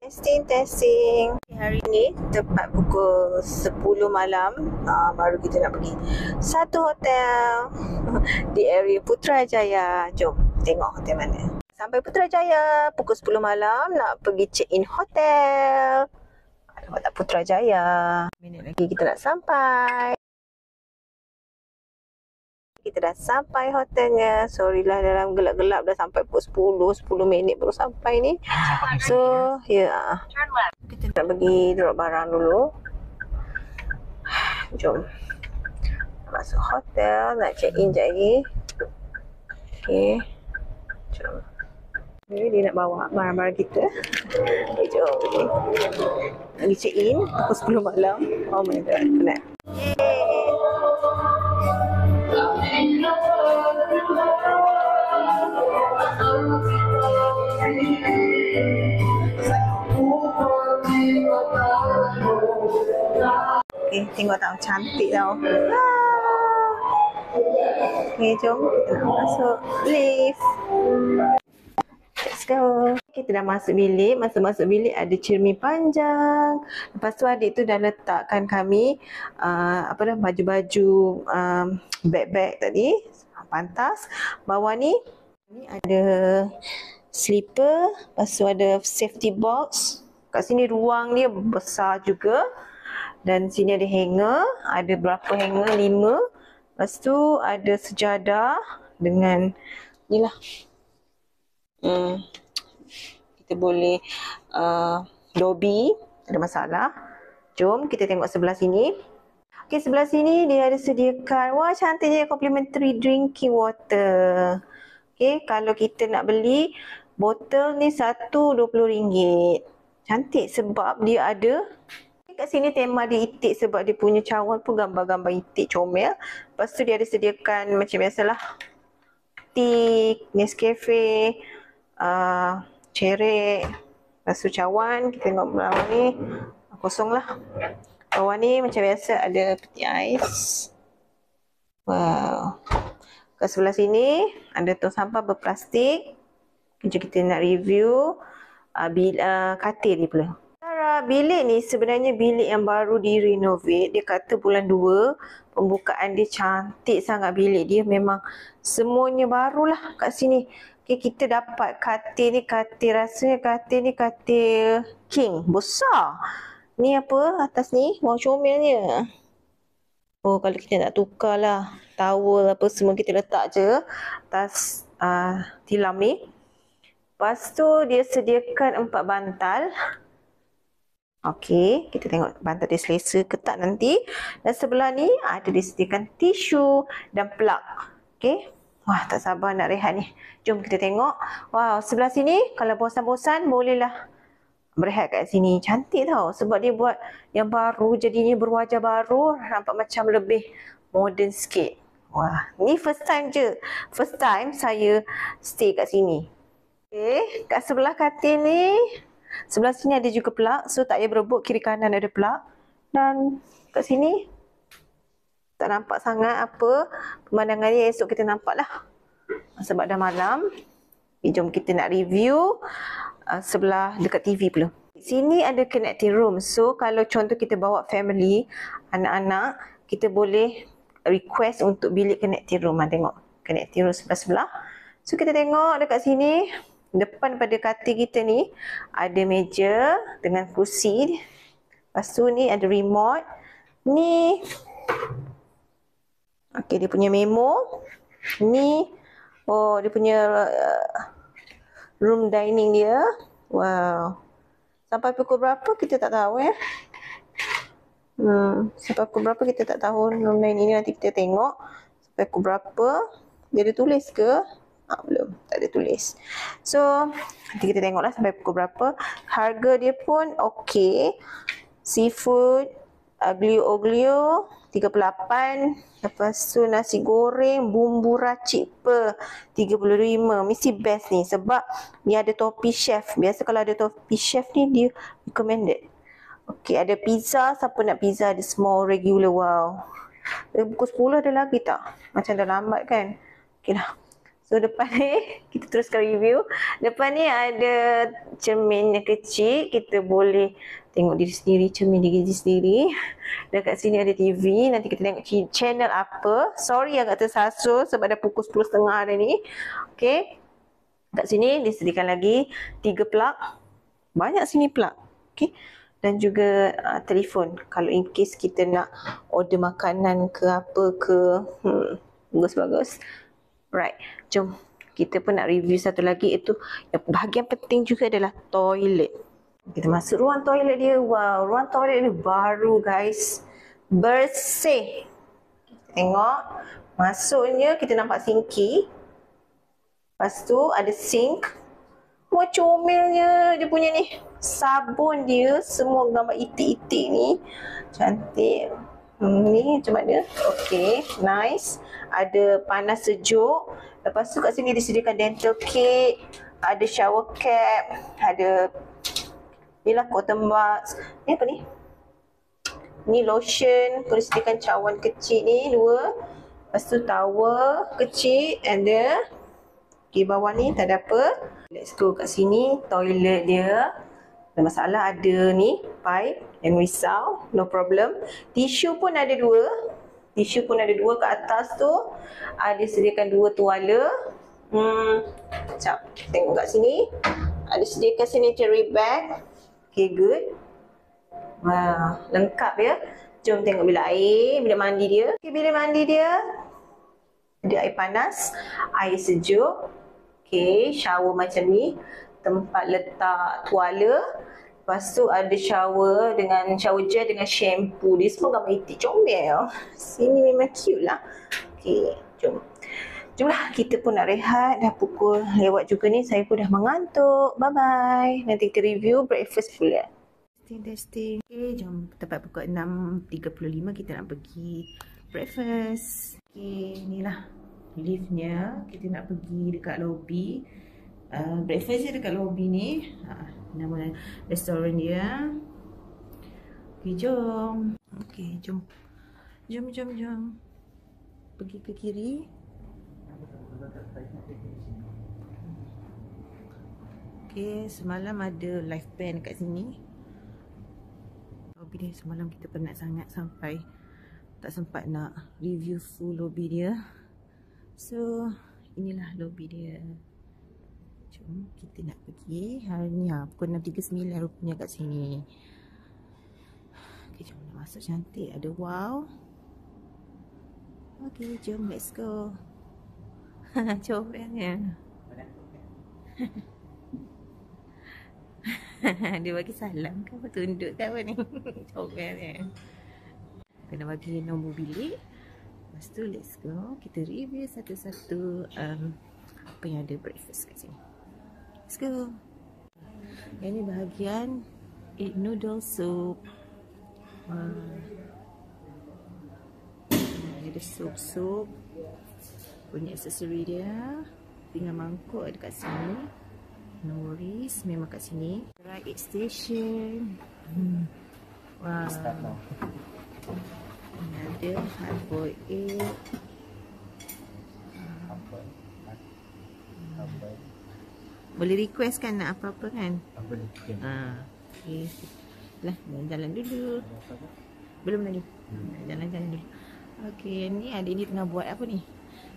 Testing. Hari ni tepat pukul 10 malam baru kita nak pergi satu hotel di area Putrajaya. Jom tengok hotel mana. Sampai Putrajaya pukul 10 malam nak pergi check in hotel. Ada hotel Putrajaya. Minit lagi kita nak sampai. Kita dah sampai hotelnya. Sorry lah dalam gelap-gelap dah sampai pukul 10 minit baru sampai ni. So, ya. Kita nak pergi drop barang dulu. Jom. Masuk hotel, nak check in sekejap lagi. Okay. Jom. Okay, dia nak bawa barang-barang kita. Okay, jom. Lagi check in pukul 10 malam. Oh my god, penat. Okay, tengok tau, cantik tau. Okay, jom kita nak masuk lift. Let's go. Kita dah masuk bilik. Masuk bilik ada cermin panjang. Lepas tu adik tu dah letakkan kami baju-baju bag-bag tadi, pantas. Bawah ni ada slipper. Lepas tu ada safety box. Kat sini ruang dia besar juga. Dan sini ada hanger. Ada berapa hanger? 5. Lepas tu ada sejadah dengan ni lah. Kita boleh lobby, tak ada masalah. Jom kita tengok sebelah sini. Okay, sebelah sini dia ada sediakan, wah cantiknya, complimentary drinking water. Okay, kalau kita nak beli botol ni RM1.20. Cantik sebab dia ada. Kat sini tema dia itik sebab dia punya cawan pun gambar-gambar itik comel. Lepas tu dia ada sediakan macam biasalah tea, Nescafe, cerek. Lepas tu cawan, kita tengok bawah ni kosong lah. Bawah ni macam biasa ada peti ais. Wow. Kat sebelah sini ada tong sampah berplastik. Jom kita nak review katil ni pula. Bilik ni sebenarnya bilik yang baru direnovate. Dia kata bulan 2 pembukaan dia, cantik sangat bilik dia. Memang semuanya barulah kat sini. Okay, kita dapat katil ni, rasanya katil ni katil king. Besar. Ni apa atas ni? Wah, comelnya. Oh, kalau kita nak tukar lah towel apa semua kita letak je atas tilam ni. Lepas tu dia sediakan 4 bantal. Okey, kita tengok bantal dia selesa ke tak nanti. Dan sebelah ni ada disediakan tisu dan plug. Okey. Wah, tak sabar nak rehat ni. Jom kita tengok. Wow, sebelah sini kalau bosan-bosan bolehlah berehat kat sini. Cantik tau sebab dia buat yang baru, jadinya berwajah baru, nampak macam lebih moden sikit. Wah, ni first time je. First time saya stay kat sini. Okey, kat sebelah katil ni, sebelah sini ada juga plug, so tak payah berebut, kiri kanan ada plug. Dan kat sini tak nampak sangat apa pemandangan ni, esok kita nampak lah sebab dah malam. Okay, jom kita nak review sebelah dekat TV pula. Sini ada connecting room, so kalau contoh kita bawa family, anak-anak, kita boleh request untuk bilik connecting room. Tengok connecting room sebelah-sebelah. So kita tengok dekat sini, depan pada katil kita ni ada meja dengan kursi. Lepas tu ni ada remote. Ni okey, dia punya memo. Ni oh, dia punya room dining dia. Wow. Sampai pukul berapa kita tak tahu ya. Sampai pukul berapa kita tak tahu room dining ni, nanti kita tengok sampai pukul berapa. Dia ada tulis ke? Belum, tak ada tulis. So, nanti kita tengoklah sampai pukul berapa. Harga dia pun okey. Seafood aglio-oglio 38. Lepas tu nasi goreng bumbu racik per 35. Mesti best ni sebab ni ada topi chef. Biasa kalau ada topi chef ni dia recommended. Okey, ada pizza. Siapa nak pizza? Ada small, regular. Wow. Pukul 10 ada lagi tak? Macam dah lambat kan? Okey lah. So depan ni kita teruskan review. Depan ni ada cermin yang kecil, kita boleh tengok diri sendiri, cermin diri sendiri. Dekat sini ada TV, nanti kita tengok channel apa. Sorry agak tersasul sebab dah pukul 10.30 dah ni. Okay. Kat sini disediakan lagi 3 plug. Banyak sini plug. Okay. Dan juga telefon. Kalau in case kita nak order makanan ke apa ke. Bagus-bagus. Right. Jom. Kita pun nak review satu lagi. Itu bahagian penting juga adalah toilet. Kita masuk ruang toilet dia. Wow. Ruang toilet dia baru guys. Bersih. Tengok. Masuknya kita nampak sinki. Lepas tu ada sink. Wah, comelnya dia punya ni. Sabun dia semua gambar itik-itik ni. Cantik. Ni macam mana? Okay, nice. Ada panas sejuk. Lepas tu kat sini disediakan dental kit. Ada shower cap. Ada ni lah cotton buds. Ni apa ni? Ni lotion. Kau disediakan cawan kecil ni 2. Lepas tu towel kecil. Ada okay, bawah ni tak ada apa. Let's go kat sini. Toilet dia. Tak masalah, ada ni pipe. Jangan risau. No problem. Tisu pun ada 2. Tisu pun ada 2 kat atas tu. Ada sediakan 2 tuala. Sekejap. Tengok kat sini. Ada sediakan sanitary bag. Okay, good. Wah, lengkap ya. Jom tengok bilik air. Bilik mandi dia. Okay, bilik mandi dia. Ada air panas. Air sejuk. Okay, shower macam ni. Tempat letak tuala. Lepas tu ada shower dengan shower gel dengan shampoo. Dia semua gambar itik comel. Sini memang cute lah. Okay, jom. Jomlah, kita pun nak rehat. Dah pukul lewat juga ni. Saya pun dah mengantuk. Bye-bye. Nanti kita review breakfast pula. Testing. Okay, jom. Tepat pukul 6.35 kita nak pergi breakfast. Okay, inilah liftnya. Kita nak pergi dekat lobby. Breakfast dia dekat lobby ni. Nama restoran dia. Okay, jom. Okay, jom. Jom. Pergi ke kiri. Okay, semalam ada live band kat sini. Lobby dia semalam kita penat sangat sampai tak sempat nak review full lobby dia. So, inilah lobby dia. Jom kita nak pergi. Hari ni pukul 6.39 rupanya kat sini. Okay, jom nak masuk. Cantik. Ada wow. Okay, jom let's go. Comelnya. Dia bagi salam ke apa, tunduk ke apa ni. Comelnya. Kena bagi nombor bilik. Lepas tu let's go. Kita review satu-satu apa yang ada breakfast kat sini. Let's go. Yang ni bahagian egg noodle soup. Ada sup punya aksesori dia. Tinggal mangkuk ada kat sini. No worries, memang kat sini. Right, egg station. Wow. Ini ada hard boiled egg. Boleh request kan nak apa-apa kan? Boleh. Okay. Lah, jalan dulu. Belum lagi. Jalan-jalan dulu. Okay, ni ada ni tengah buat apa ni?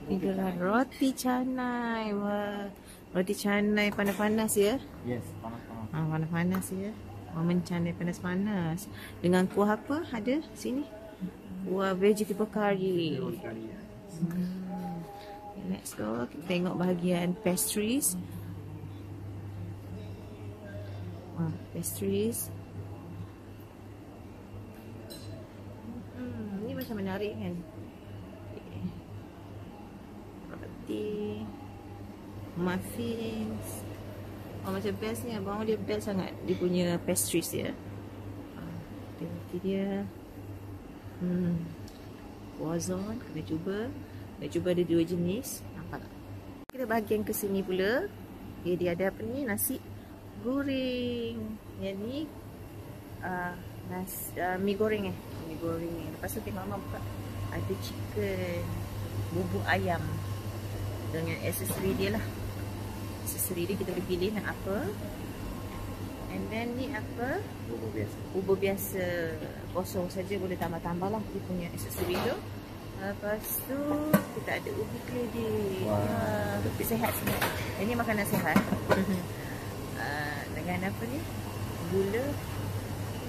Ni adalah roti canai. Wah. Roti canai panas-panas ya? Yes, panas-panas. Panas-panas ya. Momen canai panas-panas. Dengan kuah apa ada sini? Kuah vegetable curry. Let's go. Kita tengok bahagian pastries. Pastries. Ni macam menarik kan? Roti, muffins. Macam best ni. Abang dia best sangat. Dia punya pastries dia. Roti dia. Croissant. Kena cuba. Nak cuba ada 2 jenis. Nampak tak? Kita bahagian ke sini pula. Okay, dia ada apa ni? Nasi goreng. Yang ni mi goreng mi goreng. Lepas tu tengok Mama buka ada chicken, bubuk ayam. dengan aksesori dia lah. Aksesori dia kita boleh pilih nak apa. And then ni apa? Bubur biasa. Kosong saja, boleh tambah-tambah lah dia punya aksesori tu. Lepas tu kita ada ubi keledek. Wah, sihat semua. Ini makanan sihat. Dengan apa ni? Gula.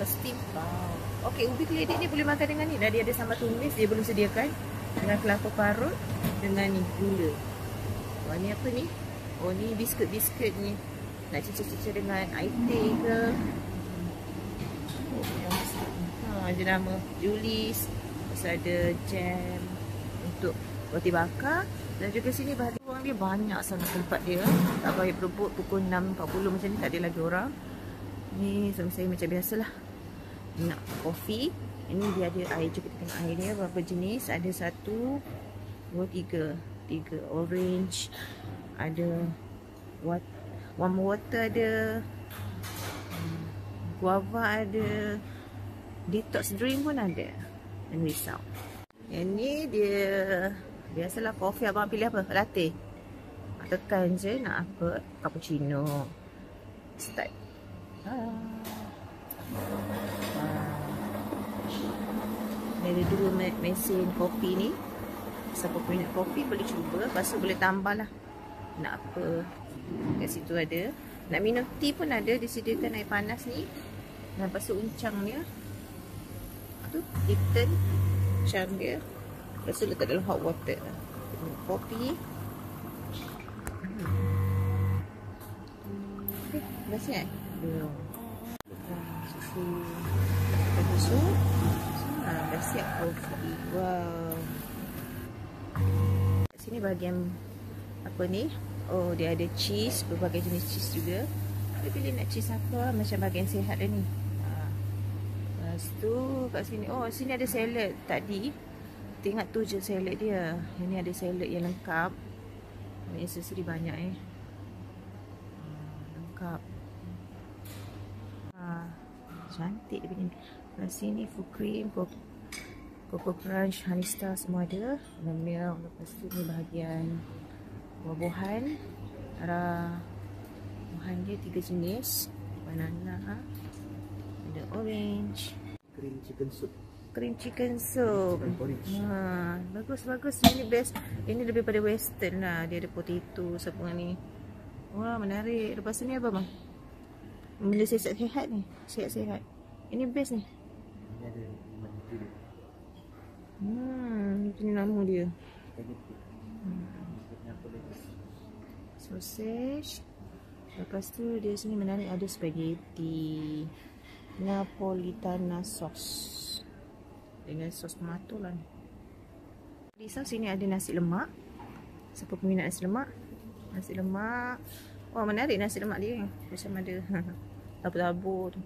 Steam. Wow. Okey, ubi keledek ni boleh makan dengan ni. Dah dia ada sambal tumis, dia boleh sediakan dengan kelapa parut dengan ni gula. Wah, ni apa ni? Oh, ni biskut-biskut ni. Nak cicir-cicir dengan air teh ke. Ada nama Julis. Lepas ada jam untuk roti bakar. Dan juga sini bahagian orang dia banyak sangat tempat dia. Tak payah berebut pukul 6.40 macam ni, tak ada lagi orang. Ni suami saya macam biasalah. Nak kopi. Ini dia ada air. Jom kita tengok air dia berapa jenis. Ada 1, 2, 3 orange. Ada warm water ada, guava ada, detox drink pun ada. Jangan risau. Yang ni dia biasalah kopi. Abang pilih apa? Latte. Tekan je nak apa? Cappuccino. Start. Ada 2 mesin kopi ni. Siapa minat kopi boleh cuba. Lepas tu boleh tambah lah nak apa. Kat situ ada. Nak minum tea pun ada. Disediakan air panas ni. Dan lepas tu uncang dia. Tu Lipton. Uncang dia. Lepas tu letak dalam hot water. Kopi. Okay, dah siap? Belum. Susu. Susu. Dah siap kopi. Wow. Kat sini bahagian apa ni? Oh, dia ada cheese, berbagai jenis cheese juga. Dia pilih nak cheese apa, macam bahagian sihat dia ni. Lepas tu kat sini, oh sini ada salad tadi. Tengok tu je salad dia. Yang ni ada salad yang lengkap. Aksesori banyak lengkap. Cantik dia punya. Lepas sini full cream, Coco Crunch, Honey Star semua ada. Dan milk. Lepas tu ni bahagian buah-buahan. Buahan dia 3 jenis. Banana, ada orange, cream chicken soup. Bagus. Ini best. Ini lebih pada western lah. Dia ada potato semua ni. Wah, menarik. Lepas ni apa bang? Benda sihat-sihat ni. Sihat-sihat. Ini best ni. Ini ada ini nama dia. Sausage. Lepas tu dia sini menarik, ada spaghetti Napolitana sauce dengan sos tomato lah. Di sini ada nasi lemak. Siapa peminat nasi lemak? Nasi lemak. Wah, menarik nasi lemak dia. Macam ada tabu-tabu tu.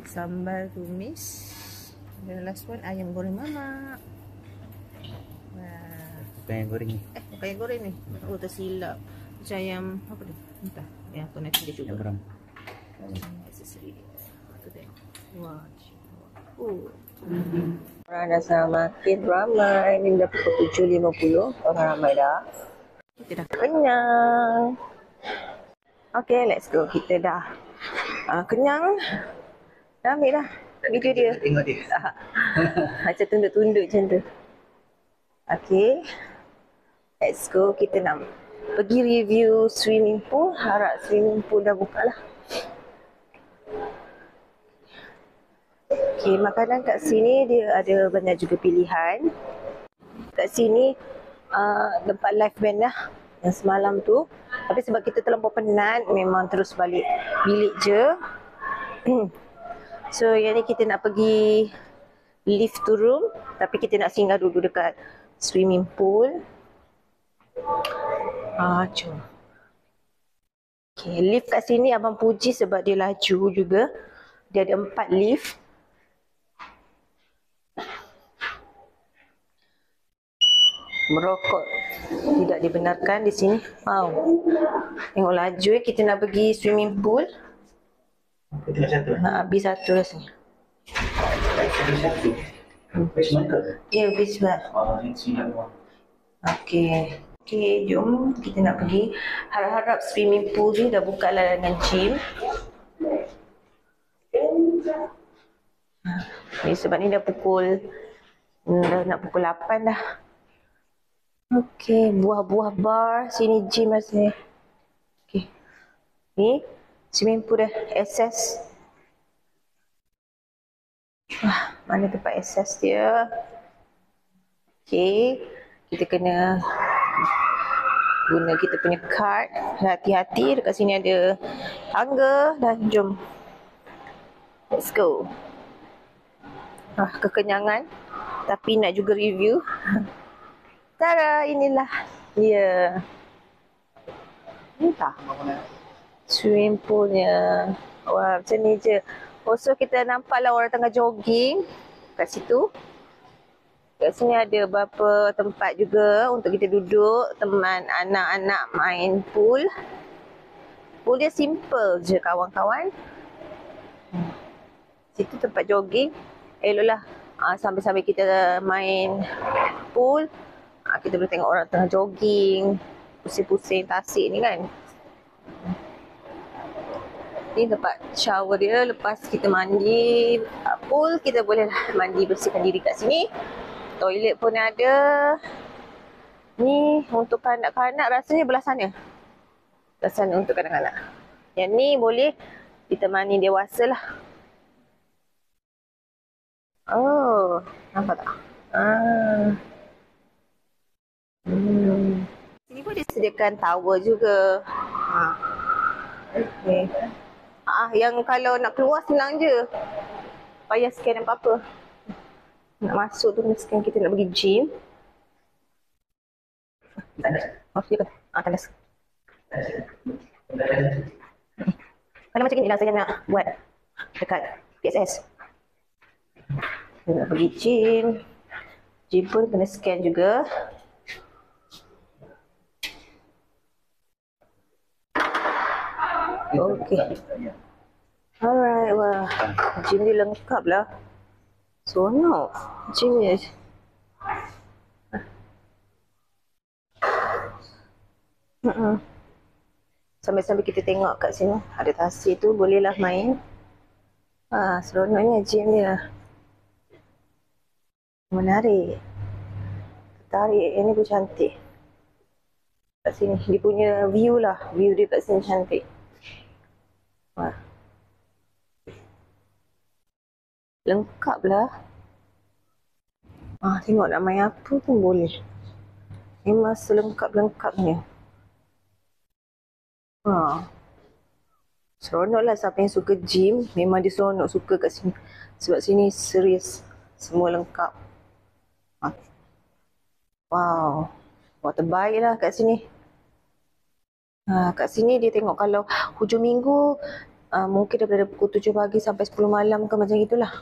Sambal tumis. Dan last one ayam goreng mamak. Bukan yang goreng ni. Bukan yang goreng ni. Oh, tersilap. Macam ayam apa tu? Entah. Yang tu nanti dia cuba. Yang geram. Aksesori dia. Tu tengok. Wah. Orang dah sama makin ramai. Ini dah pukul 7.50. Orang ramai dah. Kita dah kenyang. Okay, let's go. Kita dah kenyang. Dah ambil dah video dia. Tengok dia. Macam tunduk-tunduk macam tu. Okay, let's go. Kita nak pergi review swimming pool. Harap swimming pool dah buka lah. Okay, makanan kat sini dia ada banyak juga pilihan. Kat sini tempat live band lah yang semalam tu. Tapi sebab kita terlampau penat, memang terus balik bilik je. So yang ni kita nak pergi lift to room. Tapi kita nak singgah dulu dekat swimming pool. Jom. Okay, lift kat sini abang puji sebab dia laju juga. Dia ada 4 lift. Merokok tidak dibenarkan di sini. Wow. Tengok laju kita nak pergi swimming pool. Tengok satu. Habis satu rasanya. Basement ke? Ya, basement. Ini sini ada. Okey. Okay, jom kita nak pergi. Harap-harap swimming pool ni dah buka lah dengan gym. Ni sebab ni dah pukul dah nak pukul 8 dah. Okey, buah-buah bar, sini gym lah sini. Okey. Ni swimming pool dah access. Wah, mana tempat access dia? Okey, kita kena guna kita punya card. Hati-hati, dekat sini ada tangga dan jom. Let's go. Kekenyangan tapi nak juga review. Tara, inilah dia. Entah. Swimming poolnya. Wah, macam ni je. Also kita nampaklah orang tengah jogging kat situ. Kat sini ada beberapa tempat juga untuk kita duduk, teman anak-anak main pool. Pool dia simple je kawan-kawan. Situ tempat jogging. Eloklah sambil-sambil kita main pool, kita boleh tengok orang tengah jogging, pusing-pusing tasik ni kan. Ni tempat shower dia. Lepas kita mandi pool, kita boleh mandi, bersihkan diri kat sini. Toilet pun ada. Ni untuk kanak-kanak rasanya belah sana. Belah sana untuk kanak-kanak. Yang ni boleh ditemani dewasa lah. Oh, nampak tak? Sini pun disediakan tower juga. Okay. Yang kalau nak keluar senang je. Payah scan apa-apa. Nak masuk tu nak scan, kita nak pergi gym. Tak ada. Dia kan? Tak ada. Kalau macam ni lah saya nak buat dekat PSS. Kita nak pergi gym. Gym pun kena scan juga. Okay. Alright, wah. Gym dia lengkap lah. Seronok. Gym dia. Sambil-sambil kita tengok kat sini. Ada tasik tu, bolehlah main. Seronoknya gym dia. Menarik. Tertarik. Ini pun cantik. Kat sini. Dia punya view lah. View dia kat sini cantik. Wah. Lengkap lah. Tengok nak main apa pun boleh. Memang selengkap-lengkapnya. Seronok lah siapa yang suka gym. Memang dia seronok suka kat sini. Sebab sini serius. Semua lengkap. Wow. Wah, terbaik lah kat sini. Kat sini dia tengok kalau hujung minggu mungkin daripada pukul 7 pagi sampai 10 malam ke macam itulah.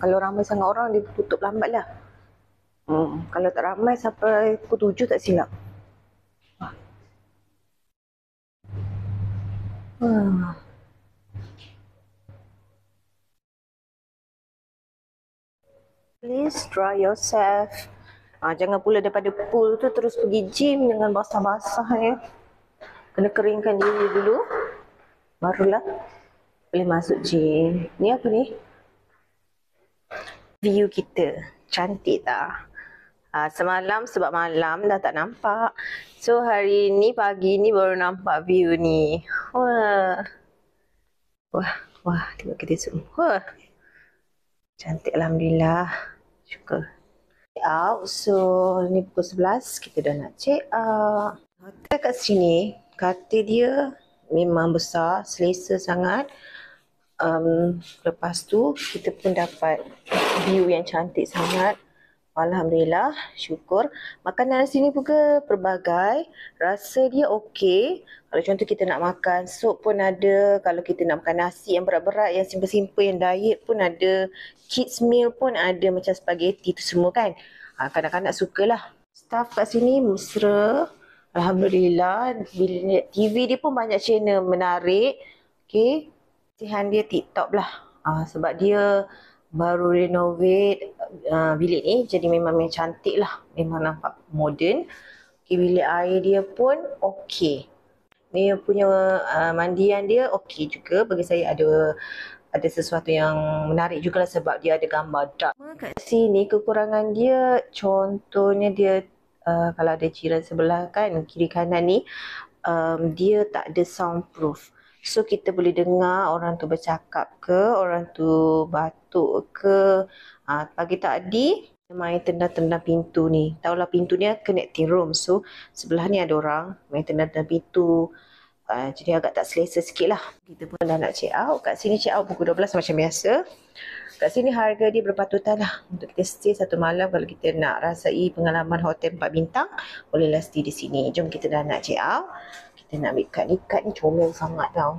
Kalau ramai sangat orang dia tutup lambat lah. Kalau tak ramai sampai pukul 7 tak silap. Please dry yourself. Jangan pula daripada pool tu terus pergi gym dengan basah-basah ya. Kena keringkan diri dulu. Barulah boleh masuk gym. Ni apa ni? View kita. Cantik tak? Semalam sebab malam dah tak nampak. So hari ni pagi ni baru nampak view ni. Wah. Tengok kita zoom. Wah. Cantik alhamdulillah. Syukur. Out. So ni pukul 11 kita dah nak check out. Hotel kat sini katil dia memang besar, selesa sangat. Lepas tu kita pun dapat view yang cantik sangat. Alhamdulillah, syukur. Makanan sini juga pelbagai. Rasa dia okey. Kalau contoh kita nak makan sup pun ada. Kalau kita nak makan nasi yang berat-berat, yang simple-simple, yang diet pun ada. Kids meal pun ada macam spaghetti tu semua kan. Kanak-kanak sukalah. Staff kat sini mesra. Alhamdulillah. TV dia pun banyak channel menarik. Okey. Kesihan dia tip-top lah. Sebab dia baru renovate bilik ni. Jadi memang cantik lah. Memang nampak moden. Okay, bilik air dia pun okey. Dia punya mandian dia okey juga. Bagi saya ada sesuatu yang menarik juga lah sebab dia ada gambar dark. Kat sini kekurangan dia, contohnya dia kalau ada jiran sebelah kan, kiri kanan ni, dia tak ada soundproof. So kita boleh dengar orang tu bercakap ke, orang tu batuk ke. Pagi tadi main tendang-tendang pintu ni. Tahulah pintu ni connecting room. So sebelah ni ada orang main tendang-tendang pintu. Jadi agak tak selesa sikit lah. Kita pun dah nak check out. Kat sini check out pukul 12 macam biasa. Kat sini harga dia berpatutan lah. Untuk kita stay satu malam, kalau kita nak rasai pengalaman hotel 4 bintang, bolehlah stay di sini. Jom kita dah nak check out. Kita nak ambil kad ni. Kad ni comel sangat tau.